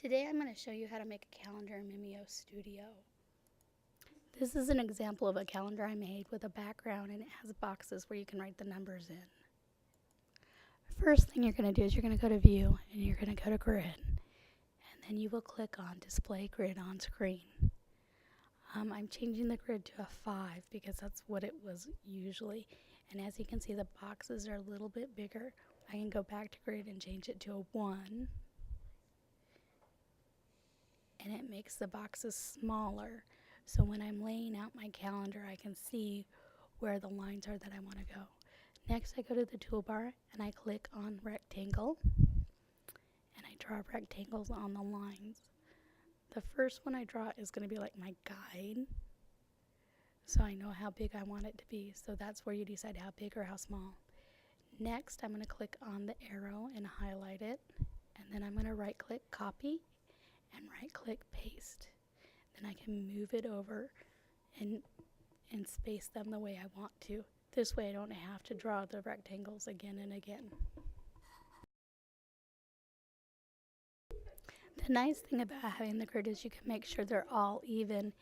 Today I'm going to show you how to make a calendar in Mimio Studio. This is an example of a calendar I made with a background, and it has boxes where you can write the numbers in. First thing you're going to do is you're going to go to View and you're going to go to Grid, and then you will click on Display Grid on Screen. I'm changing the grid to a 5 because that's what it was usually, and as you can see the boxes are a little bit bigger. I can go back to Grid and change it to a 1. And it makes the boxes smaller, so when I'm laying out my calendar I can see where the lines are that I want to go. Next I go to the toolbar and I click on rectangle and I draw rectangles on the lines. The first one I draw is going to be like my guide, so I know how big I want it to be, so that's where you decide how big or how small. Next I'm going to click on the arrow and highlight it, and then I'm going to right click copy and right click paste. Then I can move it over and space them the way I want to. This way I don't have to draw the rectangles again and again. The nice thing about having the grid is you can make sure they're all even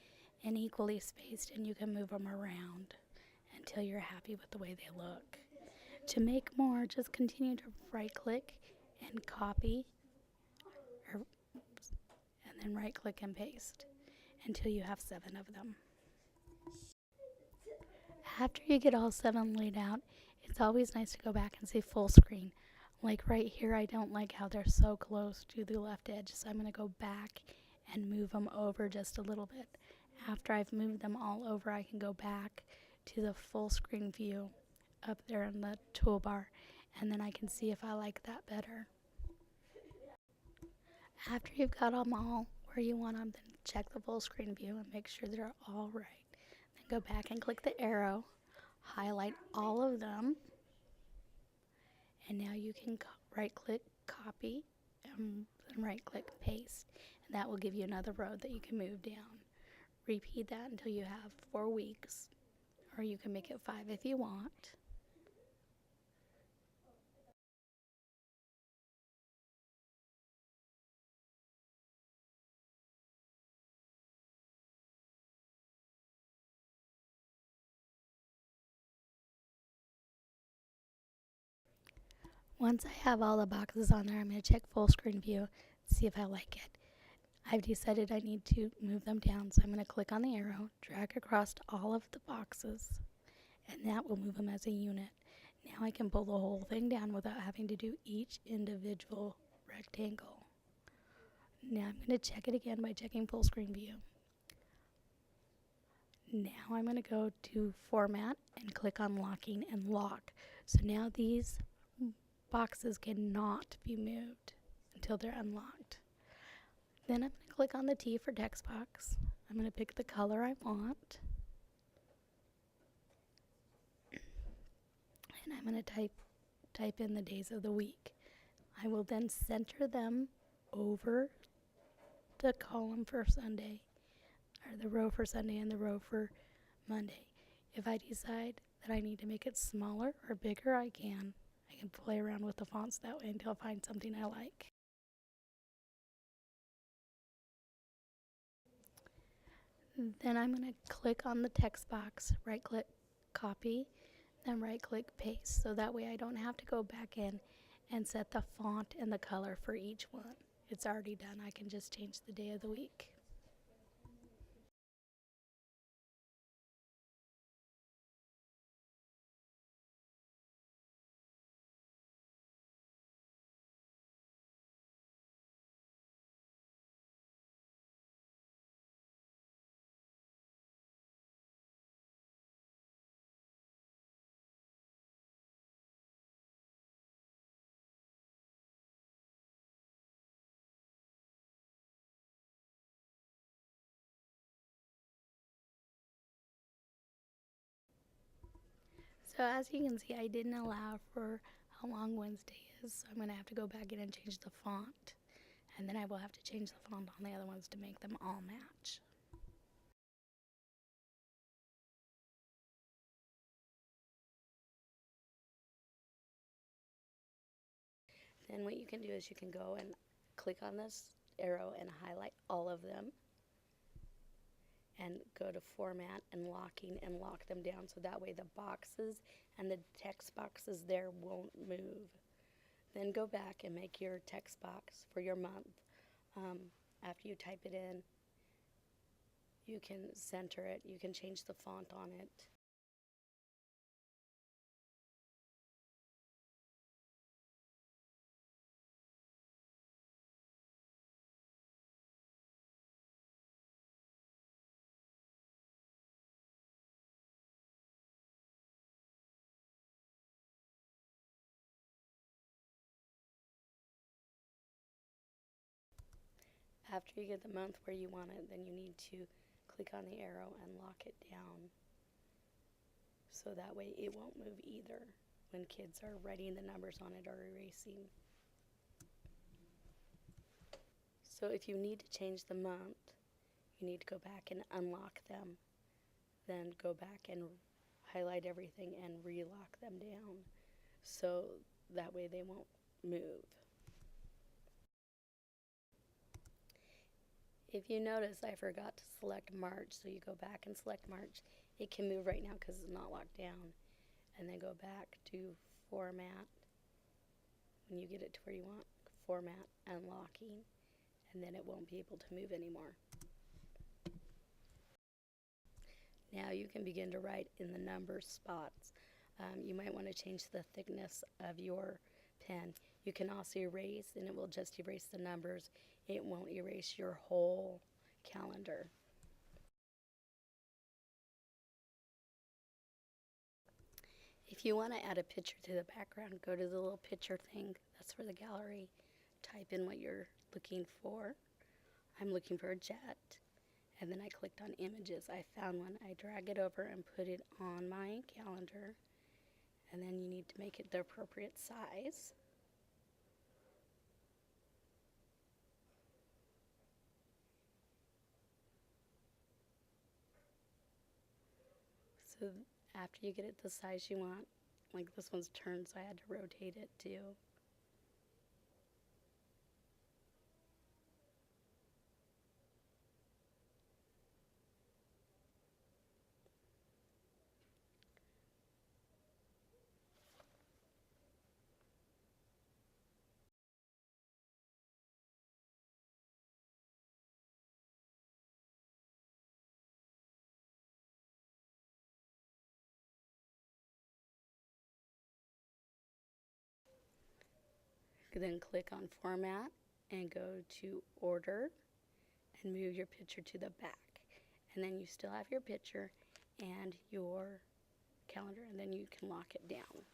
and equally spaced, and you can move them around until you're happy with the way they look. To make more, just continue to right click and copy, and then right click and paste until you have 7 of them. After you get all 7 laid out, it's always nice to go back and see full screen. Like right here, I don't like how they're so close to the left edge, so I'm going to go back and move them over just a little bit. After I've moved them all over, I can go back to the full screen view up there in the toolbar, and then I can see if I like that better. After you've got them all where you want them, then check the full screen view and make sure they're all right. Then go back and click the arrow, highlight all of them, and now you can right click copy and right click paste, and that will give you another row that you can move down. Repeat that until you have 4 weeks, or you can make it 5 if you want. Once I have all the boxes on there, I'm going to check full screen view, see if I like it. I've decided I need to move them down, so I'm going to click on the arrow, drag across all of the boxes, and that will move them as a unit. Now I can pull the whole thing down without having to do each individual rectangle. Now I'm going to check it again by checking full screen view. Now I'm going to go to Format and click on Locking and Lock. So now these boxes cannot be moved until they're unlocked. Then I'm going to click on the T for text box. I'm going to pick the color I want. And I'm going to type in the days of the week. I will then center them over the column for Sunday, or the row for Sunday and the row for Monday. If I decide that I need to make it smaller or bigger, I can. I can play around with the fonts that way until I find something I like. Then I'm going to click on the text box, right click copy, then right click paste, so that way I don't have to go back in and set the font and the color for each one. It's already done. I can just change the day of the week. So as you can see, I didn't allow for how long Wednesday is, so I'm going to have to go back in and change the font. And then I will have to change the font on the other ones to make them all match. Then what you can do is you can go and click on this arrow and highlight all of them, and go to format and locking and lock them down so that way the boxes and the text boxes there won't move. Then go back and make your text box for your month. After you type it in, you can center it, you can change the font on it. After you get the month where you want it, then you need to click on the arrow and lock it down so that way it won't move either when kids are writing the numbers on it or erasing. So if you need to change the month, you need to go back and unlock them, then go back and highlight everything and relock them down so that way they won't move. If you notice, I forgot to select March, so you go back and select March. It can move right now because it's not locked down. And then go back to Format. When you get it to where you want, Format, Unlocking, and then it won't be able to move anymore. Now you can begin to write in the number spots. You might want to change the thickness of your pen. You can also erase, and it will just erase the numbers. It won't erase your whole calendar. If you want to add a picture to the background, go to the little picture thing. That's for the gallery. Type in what you're looking for. I'm looking for a jet. And then I clicked on images. I found one. I drag it over and put it on my calendar. And then you need to make it the appropriate size. So after you get it the size you want, like this one's turned, so I had to rotate it too. Then click on Format and go to Order and move your picture to the back. And then you still have your picture and your calendar, and then you can lock it down.